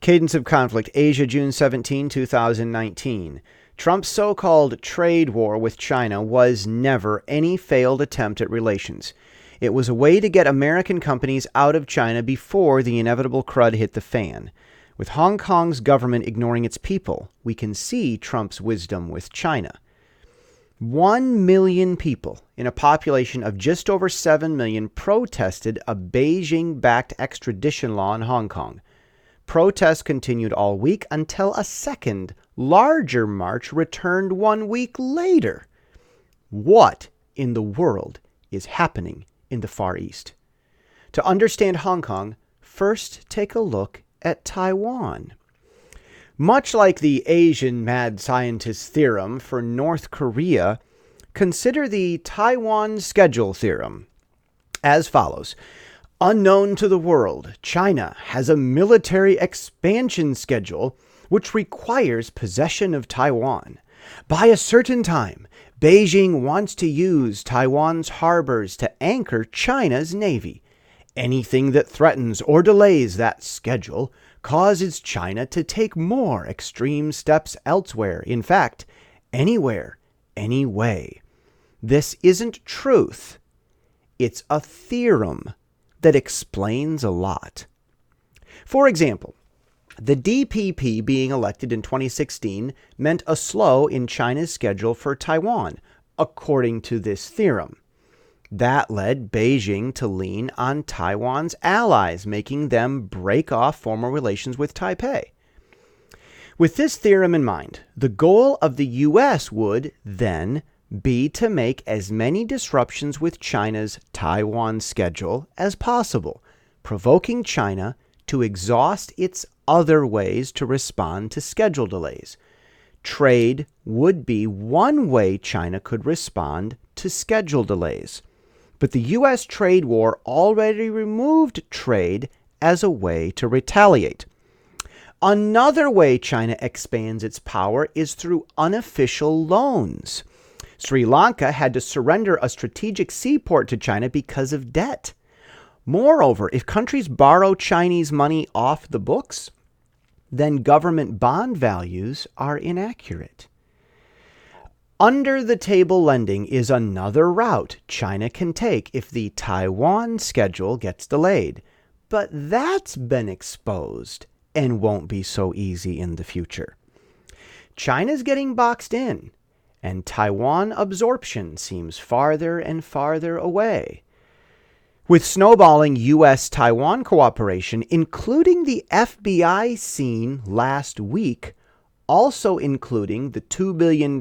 Cadence of Conflict, Asia, June 17, 2019. Trump's so-called trade war with China was never any failed attempt at relations. It was a way to get American companies out of China before the inevitable crud hit the fan. With Hong Kong's government ignoring its people, we can see Trump's wisdom with China. 1 million people in a population of just over 7 million protested a Beijing-backed extradition law in Hong Kong. Protests continued all week until a second, larger march returned 1 week later. What in the world is happening in the Far East? To understand Hong Kong, first take a look at Taiwan. Much like the Asian mad scientist theorem for North Korea, consider the Taiwan schedule theorem as follows. Unknown to the world, China has a military expansion schedule which requires possession of Taiwan. By a certain time, Beijing wants to use Taiwan's harbors to anchor China's navy. Anything that threatens or delays that schedule causes China to take more extreme steps elsewhere. In fact, anywhere, anyway. This isn't truth. It's a theorem that explains a lot. For example, the DPP being elected in 2016 meant a slow in China's schedule for Taiwan, according to this theorem. That led Beijing to lean on Taiwan's allies, making them break off former relations with Taipei. With this theorem in mind, the goal of the U.S. would, then, be to make as many disruptions with China's Taiwan schedule as possible, provoking China to exhaust its other ways to respond to schedule delays. Trade would be one way China could respond to schedule delays. But the U.S. trade war already removed trade as a way to retaliate. Another way China expands its power is through unofficial loans. Sri Lanka had to surrender a strategic seaport to China because of debt. Moreover, if countries borrow Chinese money off the books, then government bond values are inaccurate. Under-the-table lending is another route China can take if the Taiwan schedule gets delayed. But that's been exposed and won't be so easy in the future. China's getting boxed in, and Taiwan absorption seems farther and farther away. With snowballing U.S.-Taiwan cooperation, including the FBI scene last week, also including the $2 billion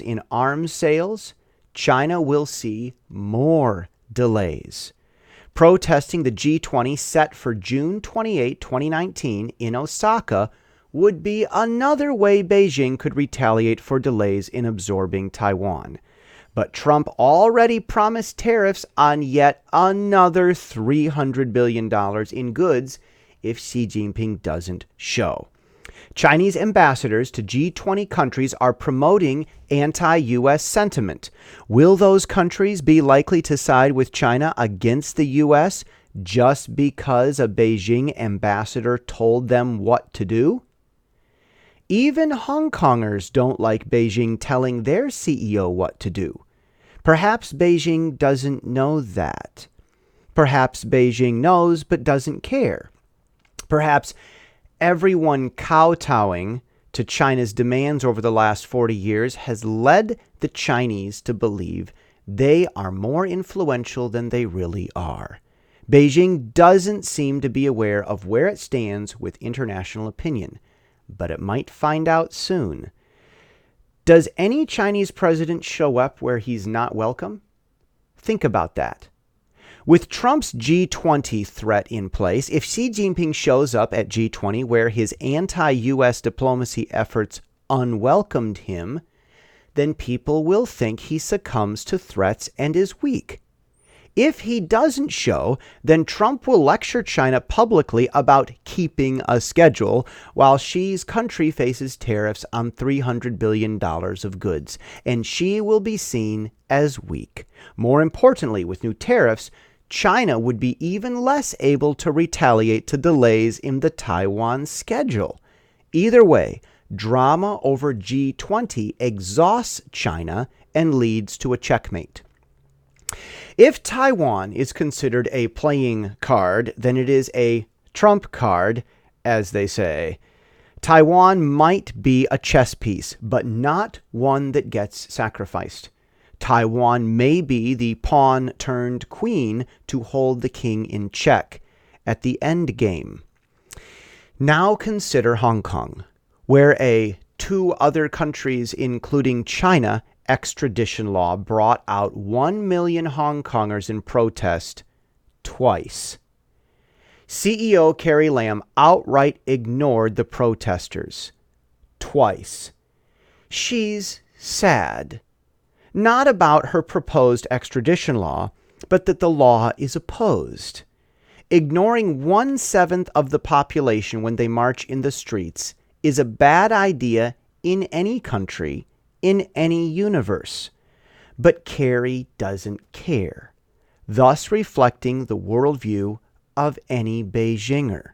in arms sales, China will see more delays. Protesting the G20 set for June 28, 2019 in Osaka would be another way Beijing could retaliate for delays in absorbing Taiwan. But Trump already promised tariffs on yet another $300 billion in goods if Xi Jinping doesn't show. Chinese ambassadors to G20 countries are promoting anti-U.S. sentiment. Will those countries be likely to side with China against the U.S. just because a Beijing ambassador told them what to do? Even Hong Kongers don't like Beijing telling their CEO what to do. Perhaps Beijing doesn't know that. Perhaps Beijing knows but doesn't care. Perhaps everyone kowtowing to China's demands over the last 40 years has led the Chinese to believe they are more influential than they really are. Beijing doesn't seem to be aware of where it stands with international opinion, but it might find out soon. Does any Chinese president show up where he's not welcome? Think about that. With Trump's G20 threat in place, if Xi Jinping shows up at G20 where his anti-U.S. diplomacy efforts unwelcomed him, then people will think he succumbs to threats and is weak. If he doesn't show, then Trump will lecture China publicly about keeping a schedule while Xi's country faces tariffs on $300 billion of goods, and Xi will be seen as weak. More importantly, with new tariffs, China would be even less able to retaliate to delays in the Taiwan schedule. Either way, drama over G20 exhausts China and leads to a checkmate. If Taiwan is considered a playing card, then it is a trump card, as they say. Taiwan might be a chess piece, but not one that gets sacrificed. Taiwan may be the pawn turned queen to hold the king in check at the end game. Now consider Hong Kong, where two other countries, including China, extradition law brought out 1 million Hong Kongers in protest twice. CEO Carrie Lam outright ignored the protesters twice. She's sad. Not about her proposed extradition law, but that the law is opposed. Ignoring 1/7 of the population when they march in the streets is a bad idea in any country, in any universe. But Carrie doesn't care, thus reflecting the worldview of any Beijinger.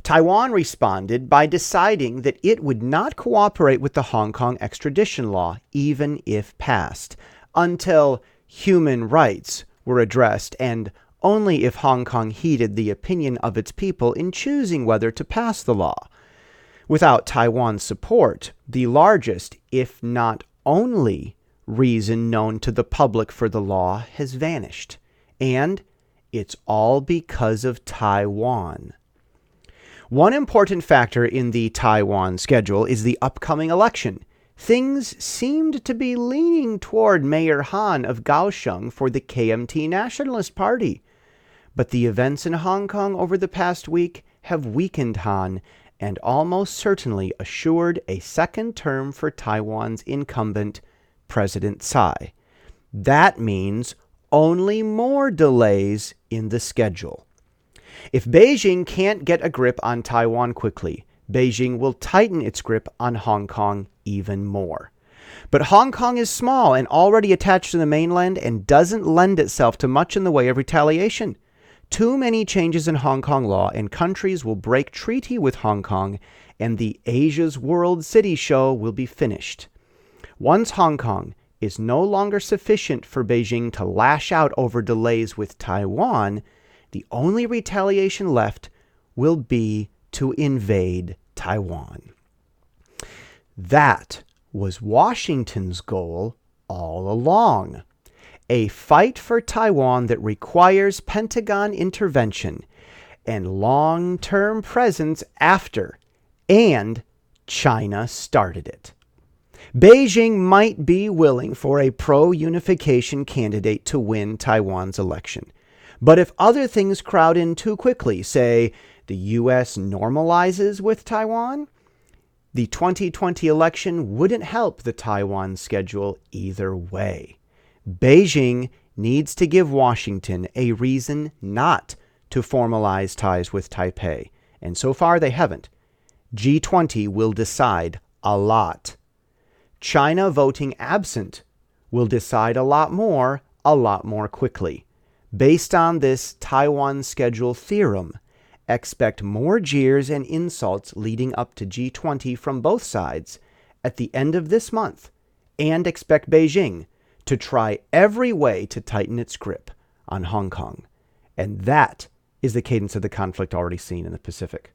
Taiwan responded by deciding that it would not cooperate with the Hong Kong extradition law, even if passed, until human rights were addressed, and only if Hong Kong heeded the opinion of its people in choosing whether to pass the law. Without Taiwan's support, the largest, if not only, reason known to the public for the law has vanished. And it's all because of Taiwan. One important factor in the Taiwan schedule is the upcoming election. Things seemed to be leaning toward Mayor Han of Kaohsiung for the KMT Nationalist Party. But the events in Hong Kong over the past week have weakened Han and almost certainly assured a second term for Taiwan's incumbent, President Tsai. That means only more delays in the schedule. If Beijing can't get a grip on Taiwan quickly, Beijing will tighten its grip on Hong Kong even more. But Hong Kong is small and already attached to the mainland and doesn't lend itself to much in the way of retaliation. Too many changes in Hong Kong law and countries will break treaty with Hong Kong, and the Asia's World City show will be finished. Once Hong Kong is no longer sufficient for Beijing to lash out over delays with Taiwan, the only retaliation left will be to invade Taiwan. That was Washington's goal all along. A fight for Taiwan that requires Pentagon intervention and long-term presence after, and China started it. Beijing might be willing for a pro-unification candidate to win Taiwan's election. But if other things crowd in too quickly, say the U.S. normalizes with Taiwan, the 2020 election wouldn't help the Taiwan schedule either way. Beijing needs to give Washington a reason not to formalize ties with Taipei, and so far they haven't. G20 will decide a lot. China voting absent will decide a lot more quickly. Based on this Taiwan schedule theorem, expect more jeers and insults leading up to G20 from both sides at the end of this month, and expect Beijing to try every way to tighten its grip on Hong Kong. And that is the cadence of the conflict already seen in the Pacific.